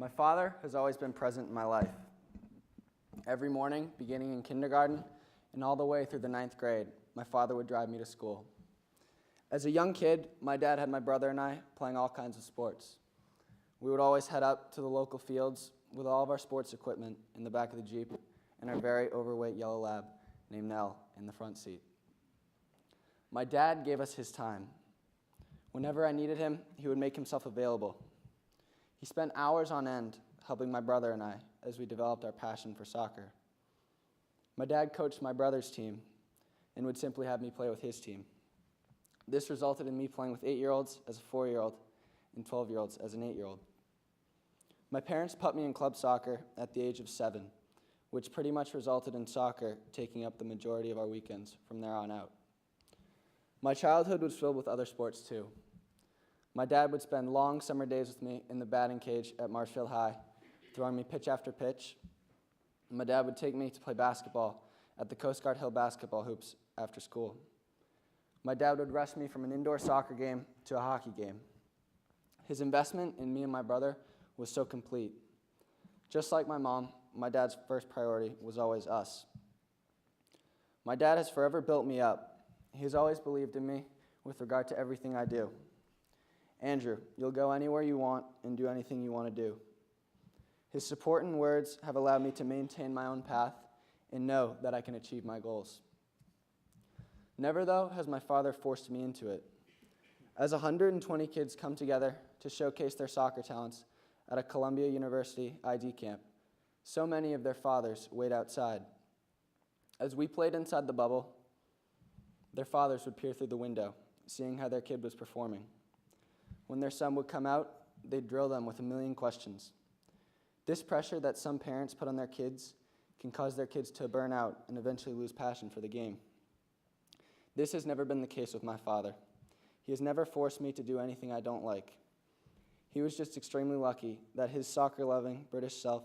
My father has always been present in my life. Every morning, beginning in kindergarten and all the way through the 9th grade, my father would drive me to school. As a young kid, my dad had my brother and I playing all kinds of sports. We would always head up to the local fields with all of our sports equipment in the back of the Jeep and our very overweight yellow lab named Nell in the front seat. My dad gave us his time. Whenever I needed him, he would make himself available. He spent hours on end helping my brother and I as we developed our passion for soccer. My dad coached my brother's team and would simply have me play with his team. This resulted in me playing with 8-year-olds as a 4-year-old and 12-year-olds as an 8-year-old. My parents put me in club soccer at the age of 7, which pretty much resulted in soccer taking up the majority of our weekends from there on out. My childhood was filled with other sports too. My dad would spend long summer days with me in the batting cage at Marshfield High, throwing me pitch after pitch. My dad would take me to play basketball at the Coast Guard Hill basketball hoops after school. My dad would rush me from an indoor soccer game to a hockey game. His investment in me and my brother was so complete. Just like my mom, my dad's first priority was always us. My dad has forever built me up. He has always believed in me with regard to everything I do. Andrew, you'll go anywhere you want and do anything you want to do. His support and words have allowed me to maintain my own path and know that I can achieve my goals. Never, though, has my father forced me into it. As 120 kids come together to showcase their soccer talents at a Columbia University ID camp, so many of their fathers wait outside. As we played inside the bubble, their fathers would peer through the window, seeing how their kid was performing. When their son would come out, they'd drill them with a million questions. This pressure that some parents put on their kids can cause their kids to burn out and eventually lose passion for the game. This has never been the case with my father. He has never forced me to do anything I don't like. He was just extremely lucky that his soccer-loving British self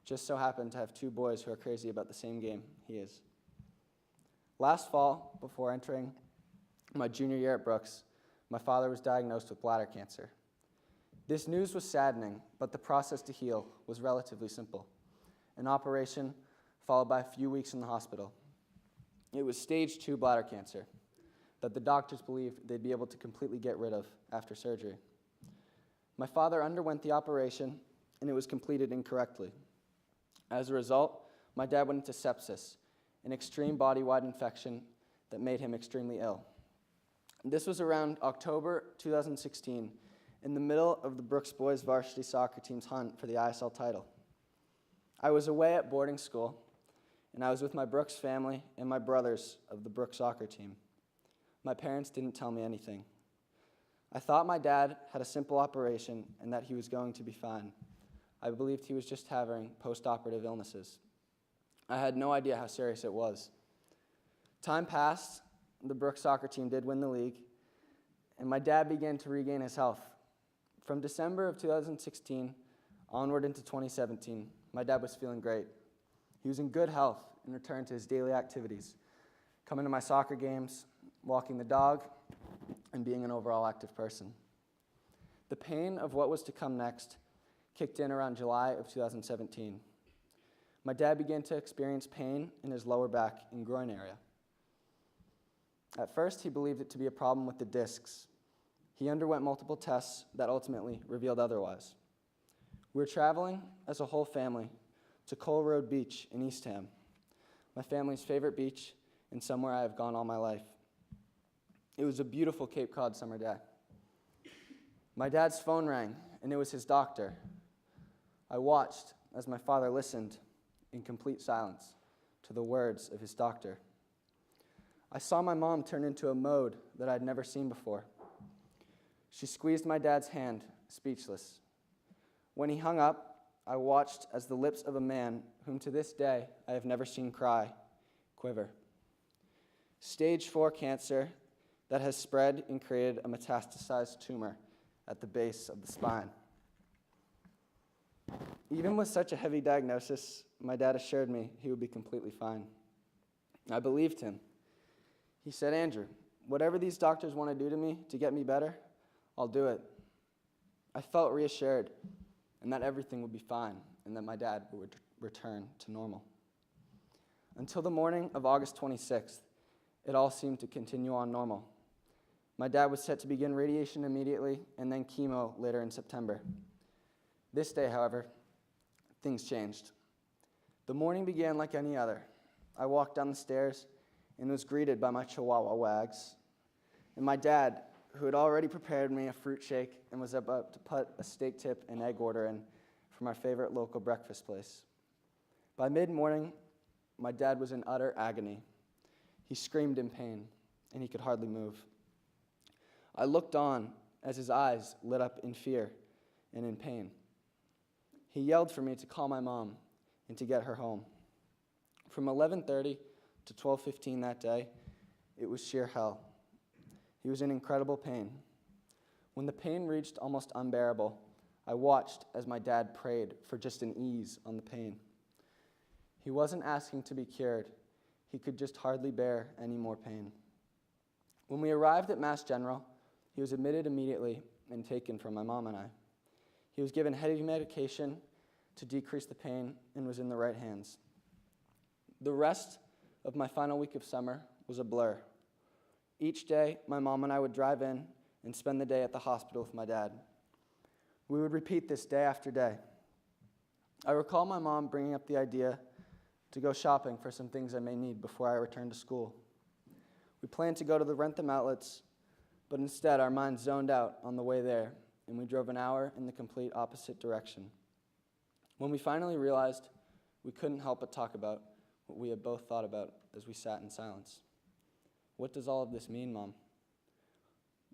just so happened to have 2 boys who are crazy about the same game he is. Last fall, before entering my junior year at Brooks, my father was diagnosed with bladder cancer. This news was saddening, but the process to heal was relatively simple. An operation followed by a few weeks in the hospital. It was stage 2 bladder cancer that the doctors believed they'd be able to completely get rid of after surgery. My father underwent the operation, and it was completed incorrectly. As a result, my dad went into sepsis, an extreme body-wide infection that made him extremely ill. This was around October 2016, in the middle of the Brooks boys varsity soccer team's hunt for the ISL title. I was away at boarding school, and I was with my Brooks family and my brothers of the Brooks soccer team. My parents didn't tell me anything. I thought my dad had a simple operation and that he was going to be fine. I believed he was just having post-operative illnesses. I had no idea how serious it was. Time passed. The Brooks soccer team did win the league, and my dad began to regain his health. From December of 2016 onward into 2017, my dad was feeling great. He was in good health and returned to his daily activities, coming to my soccer games, walking the dog, and being an overall active person. The pain of what was to come next kicked in around July of 2017. My dad began to experience pain in his lower back and groin area. At first, he believed it to be a problem with the discs. He underwent multiple tests that ultimately revealed otherwise. We were traveling as a whole family to Cole Road Beach in Eastham, my family's favorite beach and somewhere I have gone all my life. It was a beautiful Cape Cod summer day. My dad's phone rang, and it was his doctor. I watched as my father listened in complete silence to the words of his doctor. I saw my mom turn into a mode that I'd never seen before. She squeezed my dad's hand, speechless. When he hung up, I watched as the lips of a man whom to this day I have never seen cry, quiver. Stage 4 cancer that has spread and created a metastasized tumor at the base of the spine. Even with such a heavy diagnosis, my dad assured me he would be completely fine. I believed him. He said, Andrew, whatever these doctors want to do to me to get me better, I'll do it. I felt reassured. and that everything would be fine, and that my dad would return to normal. Until the morning of August 26th, it all seemed to continue on normal. My dad was set to begin radiation immediately and then chemo later in September. This day, however, things changed. The morning began like any other. I walked down the stairs and was greeted by my Chihuahua Wags, and my dad, who had already prepared me a fruit shake and was about to put a steak tip and egg order in from our favorite local breakfast place. By mid-morning, my dad was in utter agony. He screamed in pain, and he could hardly move. I looked on as his eyes lit up in fear and in pain. He yelled for me to call my mom and to get her home. From 11:30 to 12:15 that day, it was sheer hell. He was in incredible pain. When the pain reached almost unbearable, I watched as my dad prayed for just an ease on the pain. He wasn't asking to be cured. He could just hardly bear any more pain. When we arrived at Mass General, he was admitted immediately and taken from my mom and I. He was given heavy medication to decrease the pain and was in the right hands. The rest of my final week of summer was a blur. Each day, my mom and I would drive in and spend the day at the hospital with my dad. We would repeat this day after day. I recall my mom bringing up the idea to go shopping for some things I may need before I return to school. We planned to go to the Wrentham outlets, but instead our minds zoned out on the way there, and we drove an hour in the complete opposite direction. When we finally realized, we couldn't help but talk about what we had both thought about as we sat in silence. What does all of this mean, Mom?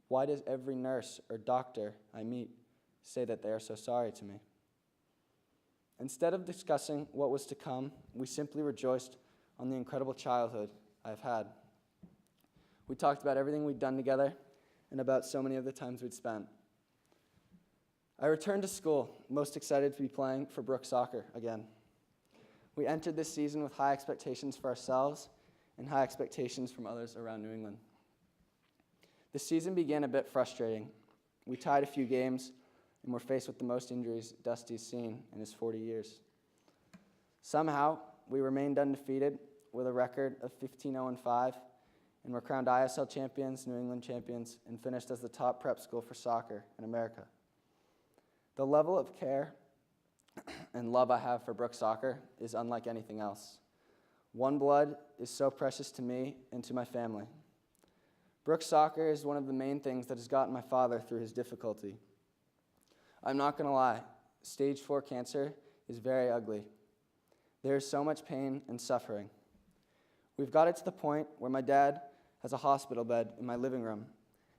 Why does every nurse or doctor I meet say that they are so sorry to me? Instead of discussing what was to come, we simply rejoiced on the incredible childhood I've had. We talked about everything we'd done together and about so many of the times we'd spent. I returned to school, most excited to be playing for Brooks Soccer again. We entered this season with high expectations for ourselves and high expectations from others around New England. The season began a bit frustrating. We tied a few games and were faced with the most injuries Dusty's seen in his 40 years. Somehow, we remained undefeated with a record of 15-0-5 and were crowned ISL champions, New England champions, and finished as the top prep school for soccer in America. The level of care and love I have for Brooks Soccer is unlike anything else. One blood is so precious to me and to my family. Brooks Soccer is one of the main things that has gotten my father through his difficulty. I'm not going to lie, stage 4 cancer is very ugly. There is so much pain and suffering. We've got it to the point where my dad has a hospital bed in my living room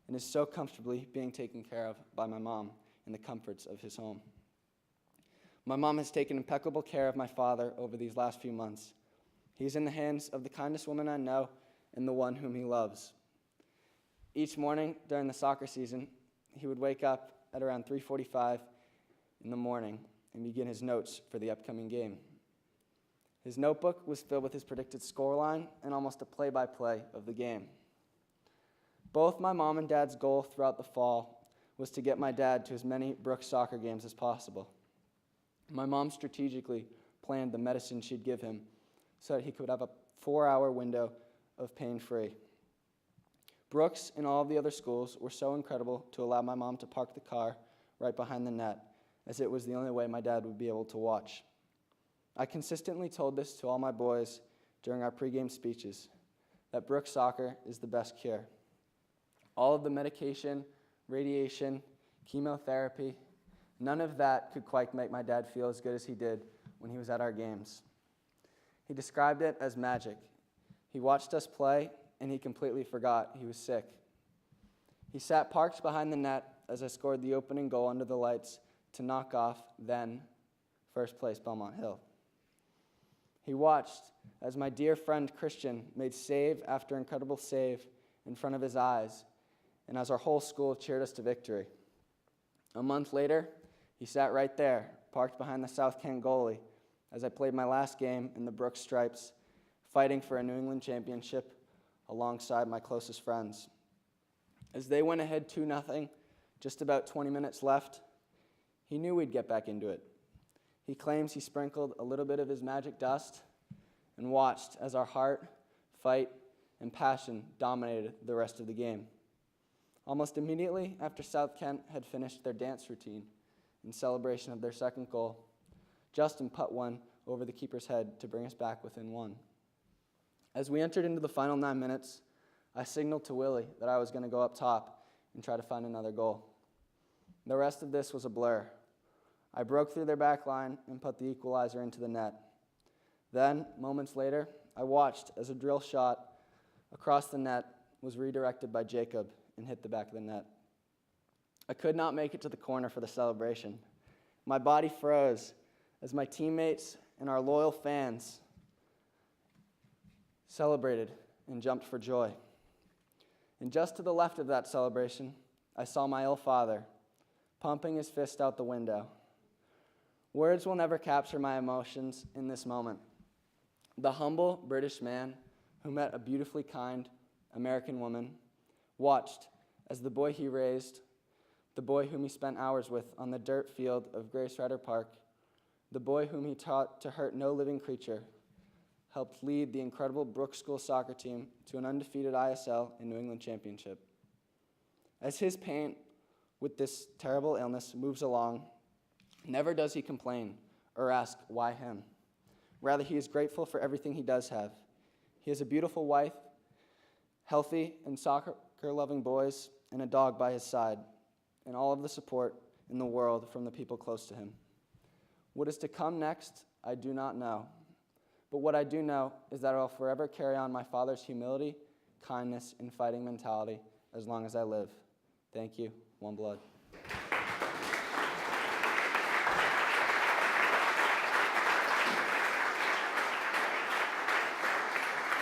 and is so comfortably being taken care of by my mom in the comforts of his home. My mom has taken impeccable care of my father over these last few months. He's in the hands of the kindest woman I know and the one whom he loves. Each morning during the soccer season, he would wake up at around 3:45 in the morning and begin his notes for the upcoming game. His notebook was filled with his predicted scoreline and almost a play-by-play of the game. Both my mom and dad's goal throughout the fall was to get my dad to as many Brooks soccer games as possible. My mom strategically planned the medicine she'd give him so that he could have a 4-hour window of pain-free. Brooks and all of the other schools were so incredible to allow my mom to park the car right behind the net, as it was the only way my dad would be able to watch. I consistently told this to all my boys during our pregame speeches, that Brooks Soccer is the best cure. All of the medication, radiation, chemotherapy, none of that could quite make my dad feel as good as he did when he was at our games. He described it as magic. He watched us play, and he completely forgot he was sick. He sat parked behind the net as I scored the opening goal under the lights to knock off then first place Belmont Hill. He watched as my dear friend Christian made save after incredible save in front of his eyes, and as our whole school cheered us to victory. A month later, he sat right there, parked behind the South Kent goalie, as I played my last game in the Brooks Stripes, fighting for a New England championship alongside my closest friends. As they went ahead 2-0, just about 20 minutes left, He knew we'd get back into it. He claims he sprinkled a little bit of his magic dust and watched as our heart, fight, and passion dominated the rest of the game. Almost immediately after South Kent had finished their dance routine in celebration of their second goal, Justin put one over the keeper's head to bring us back within one. As we entered into the final 9 minutes, I signaled to Willie that I was going to go up top and try to find another goal. The rest of this was a blur. I broke through their back line and put the equalizer into the net. Then, moments later, I watched as a drill shot across the net was redirected by Jacob and hit the back of the net. I could not make it to the corner for the celebration. My body froze as my teammates and our loyal fans celebrated and jumped for joy. And just to the left of that celebration, I saw my ill father pumping his fist out the window. Words will never capture my emotions in this moment. The humble British man who met a beautifully kind American woman watched as the boy he raised, the boy whom he spent hours with on the dirt field of Grace Rider Park, the boy whom he taught to hurt no living creature, helped lead the incredible Brooks School soccer team to an undefeated ISL and New England championship. As his pain with this terrible illness moves along, never does he complain or ask why him. Rather, he is grateful for everything he does have. He has a beautiful wife, healthy and soccer-loving boys, and a dog by his side, and all of the support in the world from the people close to him. What is to come next, I do not know. But what I do know is that I will forever carry on my father's humility, kindness, and fighting mentality as long as I live. Thank you. One blood.